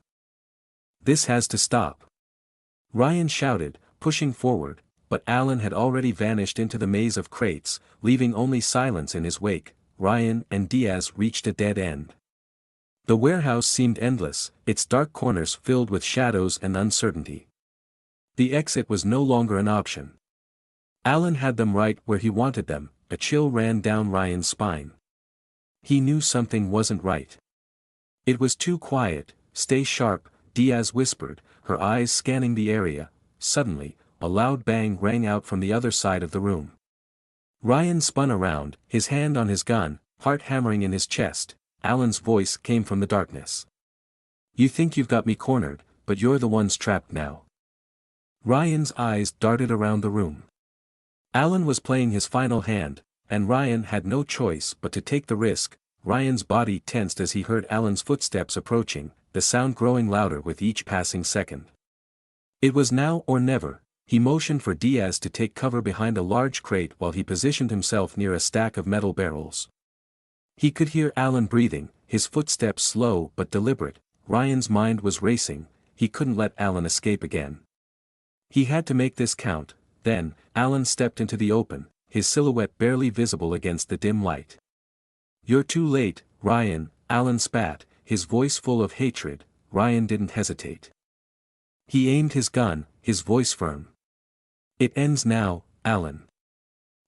"This has to stop," Ryan shouted, pushing forward, but Alan had already vanished into the maze of crates, leaving only silence in his wake. Ryan and Diaz reached a dead end. The warehouse seemed endless, its dark corners filled with shadows and uncertainty. The exit was no longer an option. Alan had them right where he wanted them. A chill ran down Ryan's spine. He knew something wasn't right. It was too quiet. "Stay sharp," Diaz whispered, her eyes scanning the area. Suddenly, a loud bang rang out from the other side of the room. Ryan spun around, his hand on his gun, heart hammering in his chest. Alan's voice came from the darkness. "You think you've got me cornered, but you're the ones trapped now." Ryan's eyes darted around the room. Alan was playing his final hand, and Ryan had no choice but to take the risk. Ryan's body tensed as he heard Alan's footsteps approaching, the sound growing louder with each passing second. It was now or never. He motioned for Diaz to take cover behind a large crate while he positioned himself near a stack of metal barrels. He could hear Alan breathing, his footsteps slow but deliberate. Ryan's mind was racing. He couldn't let Alan escape again. He had to make this count. Then, Alan stepped into the open, his silhouette barely visible against the dim light. "You're too late, Ryan," Alan spat, his voice full of hatred. Ryan didn't hesitate. He aimed his gun, his voice firm. "It ends now, Alan."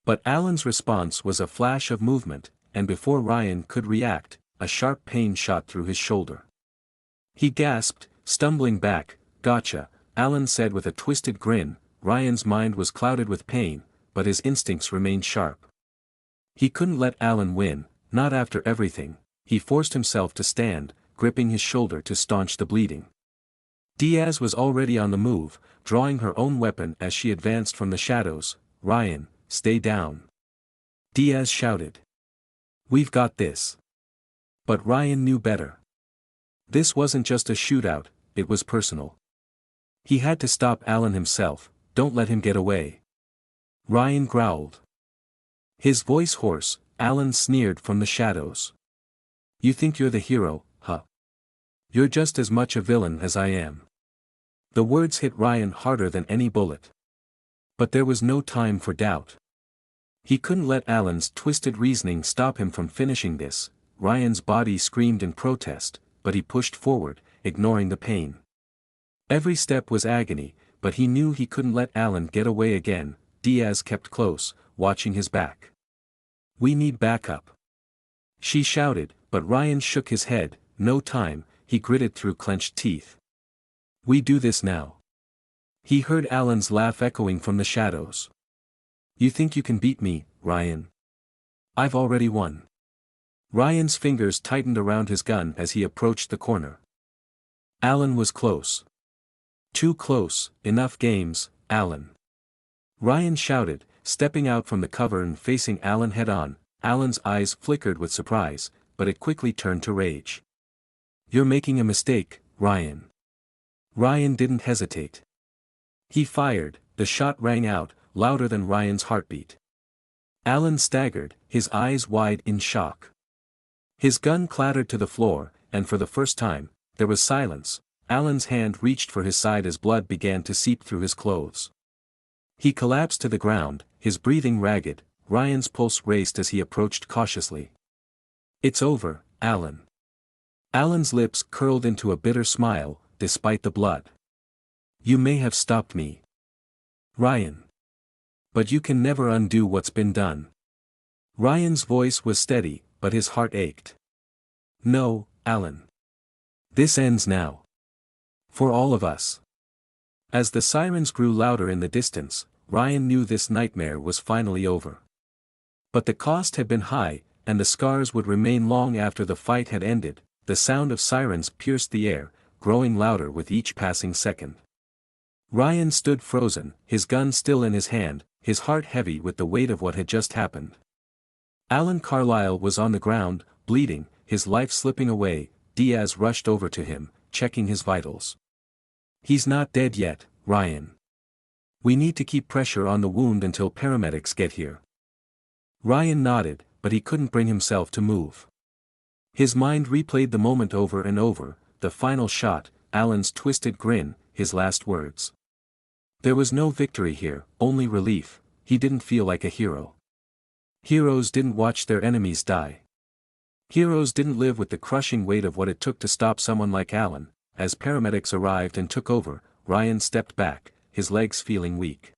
But Alan's response was a flash of movement, and before Ryan could react, a sharp pain shot through his shoulder. He gasped, stumbling back. "Gotcha," Alan said with a twisted grin. Ryan's mind was clouded with pain, but his instincts remained sharp. He couldn't let Alan win, not after everything. He forced himself to stand, gripping his shoulder to staunch the bleeding. Diaz was already on the move, drawing her own weapon as she advanced from the shadows. "Ryan, stay down," Diaz shouted. "We've got this." But Ryan knew better. This wasn't just a shootout, it was personal. He had to stop Alan himself. "Don't let him get away," Ryan growled. His voice hoarse. Alan sneered from the shadows. "You think you're the hero, huh? You're just as much a villain as I am." The words hit Ryan harder than any bullet. But there was no time for doubt. He couldn't let Alan's twisted reasoning stop him from finishing this. Ryan's body screamed in protest, but he pushed forward, ignoring the pain. Every step was agony, but he knew he couldn't let Alan get away again. Diaz kept close, watching his back. "We need backup," she shouted, but Ryan shook his head. "No time," he gritted through clenched teeth. "We do this now." He heard Alan's laugh echoing from the shadows. "You think you can beat me, Ryan? I've already won." Ryan's fingers tightened around his gun as he approached the corner. Alan was close. Too close, enough games, Alan. Ryan shouted, stepping out from the cover and facing Alan head-on. Alan's eyes flickered with surprise, but it quickly turned to rage. "You're making a mistake, Ryan." Ryan didn't hesitate. He fired, the shot rang out, louder than Ryan's heartbeat. Alan staggered, his eyes wide in shock. His gun clattered to the floor, and for the first time, there was silence. Alan's hand reached for his side as blood began to seep through his clothes. He collapsed to the ground, his breathing ragged. Ryan's pulse raced as he approached cautiously. "It's over, Alan." Alan's lips curled into a bitter smile, despite the blood. "You may have stopped me, Ryan. But you can never undo what's been done." Ryan's voice was steady, but his heart ached. "No, Alan. This ends now. For all of us." As the sirens grew louder in the distance, Ryan knew this nightmare was finally over. But the cost had been high, and the scars would remain long after the fight had ended. The sound of sirens pierced the air, growing louder with each passing second. Ryan stood frozen, his gun still in his hand, his heart heavy with the weight of what had just happened. Alan Carlisle was on the ground, bleeding, his life slipping away. Diaz rushed over to him, checking his vitals. "He's not dead yet, Ryan. We need to keep pressure on the wound until paramedics get here." Ryan nodded, but he couldn't bring himself to move. His mind replayed the moment over and over, the final shot, Alan's twisted grin, his last words. There was no victory here, only relief. He didn't feel like a hero. Heroes didn't watch their enemies die. Heroes didn't live with the crushing weight of what it took to stop someone like Alan. As paramedics arrived and took over, Ryan stepped back, his legs feeling weak.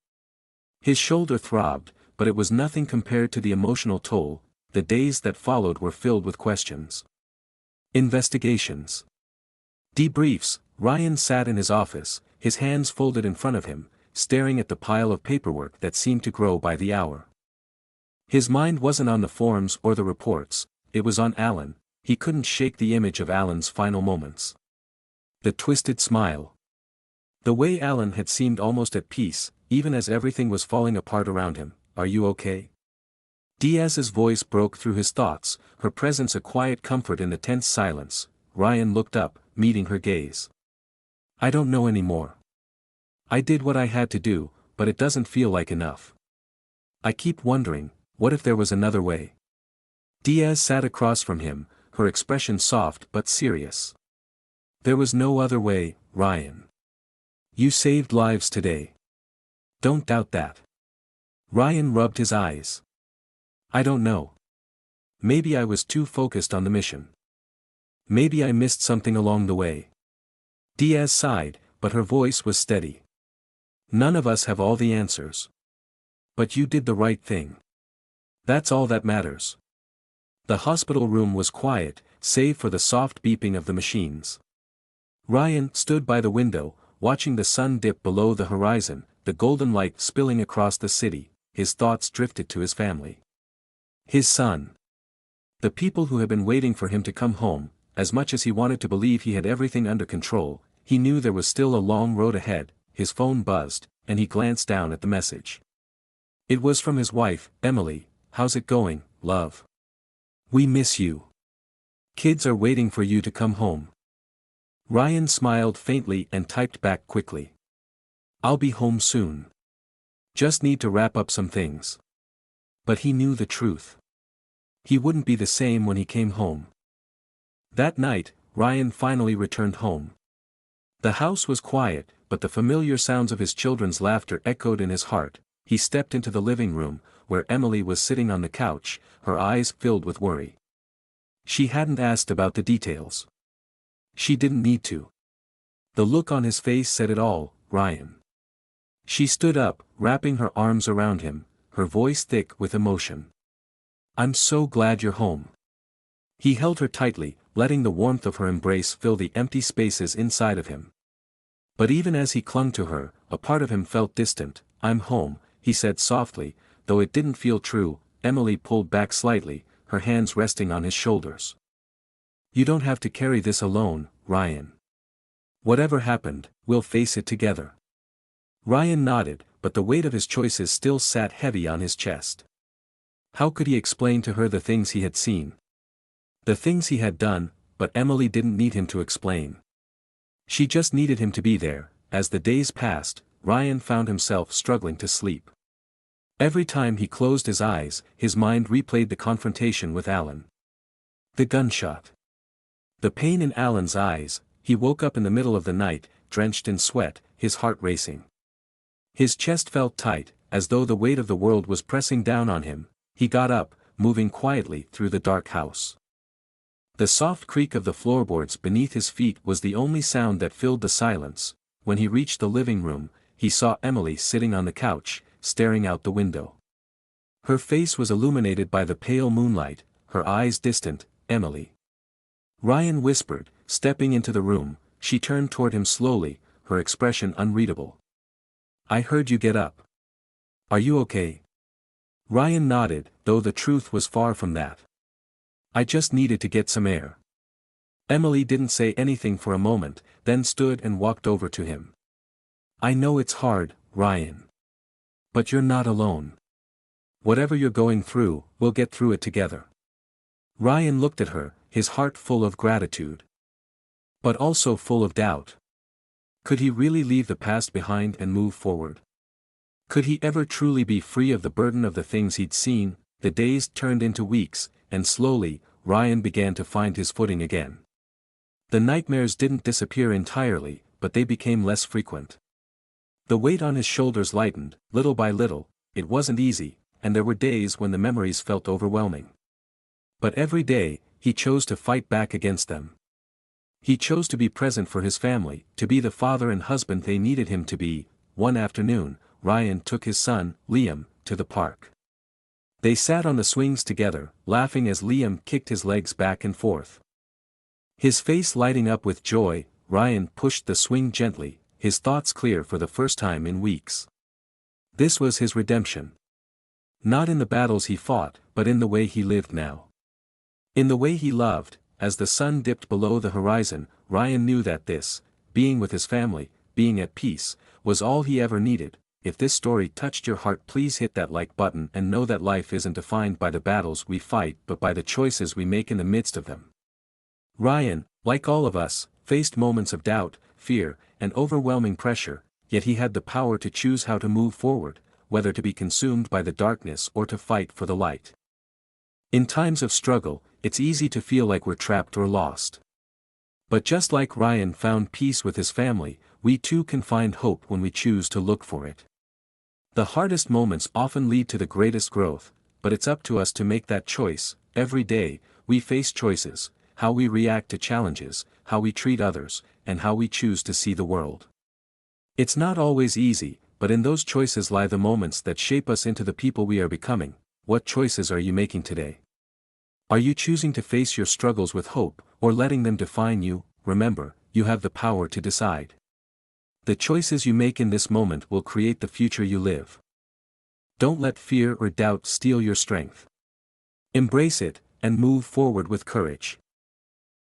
His shoulder throbbed, but it was nothing compared to the emotional toll. The days that followed were filled with questions. Investigations. Debriefs. Ryan sat in his office, his hands folded in front of him, staring at the pile of paperwork that seemed to grow by the hour. His mind wasn't on the forms or the reports, it was on Alan. He couldn't shake the image of Alan's final moments. The twisted smile. The way Alan had seemed almost at peace, even as everything was falling apart around him. "Are you okay?" Diaz's voice broke through his thoughts, her presence a quiet comfort in the tense silence. Ryan looked up, meeting her gaze. "I don't know anymore. I did what I had to do, but it doesn't feel like enough. I keep wondering, what if there was another way?" Diaz sat across from him, her expression soft but serious. "There was no other way, Ryan. You saved lives today. Don't doubt that." Ryan rubbed his eyes. "I don't know. Maybe I was too focused on the mission. Maybe I missed something along the way." Diaz sighed, but her voice was steady. "None of us have all the answers. But you did the right thing. That's all that matters." The hospital room was quiet, save for the soft beeping of the machines. Ryan stood by the window, watching the sun dip below the horizon, the golden light spilling across the city. His thoughts drifted to his family. His son. The people who had been waiting for him to come home. As much as he wanted to believe he had everything under control, he knew there was still a long road ahead. His phone buzzed, and he glanced down at the message. It was from his wife, Emily. "How's it going, love? We miss you. Kids are waiting for you to come home." Ryan smiled faintly and typed back quickly. "I'll be home soon. Just need to wrap up some things." But he knew the truth. He wouldn't be the same when he came home. That night, Ryan finally returned home. The house was quiet, but the familiar sounds of his children's laughter echoed in his heart. He stepped into the living room, where Emily was sitting on the couch, her eyes filled with worry. She hadn't asked about the details. She didn't need to. The look on his face said it all. "Ryan." She stood up, wrapping her arms around him, her voice thick with emotion. "I'm so glad you're home." He held her tightly, letting the warmth of her embrace fill the empty spaces inside of him. But even as he clung to her, a part of him felt distant. "I'm home," he said softly, though it didn't feel true. Emily pulled back slightly, her hands resting on his shoulders. "You don't have to carry this alone, Ryan. Whatever happened, we'll face it together. Ryan nodded, but the weight of his choices still sat heavy on his chest. How could he explain to her the things he had seen? The things he had done, but Emily didn't need him to explain. She just needed him to be there. As the days passed, Ryan found himself struggling to sleep. Every time he closed his eyes, his mind replayed the confrontation with Alan. The gunshot. The pain in Alan's eyes. He woke up in the middle of the night, drenched in sweat, his heart racing. His chest felt tight, as though the weight of the world was pressing down on him. He got up, moving quietly through the dark house. The soft creak of the floorboards beneath his feet was the only sound that filled the silence. When he reached the living room, he saw Emily sitting on the couch, staring out the window. Her face was illuminated by the pale moonlight, her eyes distant. "Emily." Ryan whispered, stepping into the room. She turned toward him slowly, her expression unreadable. "I heard you get up. Are you okay?" Ryan nodded, though the truth was far from that. "I just needed to get some air." Emily didn't say anything for a moment, then stood and walked over to him. "I know it's hard, Ryan. But you're not alone. Whatever you're going through, we'll get through it together." Ryan looked at her, his heart full of gratitude. But also full of doubt. Could he really leave the past behind and move forward? Could he ever truly be free of the burden of the things he'd seen? The days turned into weeks, and slowly, Ryan began to find his footing again. The nightmares didn't disappear entirely, but they became less frequent. The weight on his shoulders lightened, little by little. It wasn't easy, and there were days when the memories felt overwhelming. But every day, he chose to fight back against them. He chose to be present for his family, to be the father and husband they needed him to be. One afternoon, Ryan took his son, Liam, to the park. They sat on the swings together, laughing as Liam kicked his legs back and forth. His face lighting up with joy, Ryan pushed the swing gently, his thoughts clear for the first time in weeks. This was his redemption. Not in the battles he fought, but in the way he lived now. In the way he loved. As the sun dipped below the horizon, Ryan knew that this, being with his family, being at peace, was all he ever needed. If this story touched your heart, please hit that like button and know that life isn't defined by the battles we fight but by the choices we make in the midst of them. Ryan, like all of us, faced moments of doubt, fear, and overwhelming pressure, yet he had the power to choose how to move forward, whether to be consumed by the darkness or to fight for the light. In times of struggle, it's easy to feel like we're trapped or lost. But just like Ryan found peace with his family, we too can find hope when we choose to look for it. The hardest moments often lead to the greatest growth, but it's up to us to make that choice. Every day, we face choices: how we react to challenges, how we treat others, and how we choose to see the world. It's not always easy, but in those choices lie the moments that shape us into the people we are becoming. What choices are you making today? Are you choosing to face your struggles with hope, or letting them define you? Remember, you have the power to decide. The choices you make in this moment will create the future you live. Don't let fear or doubt steal your strength. Embrace it, and move forward with courage.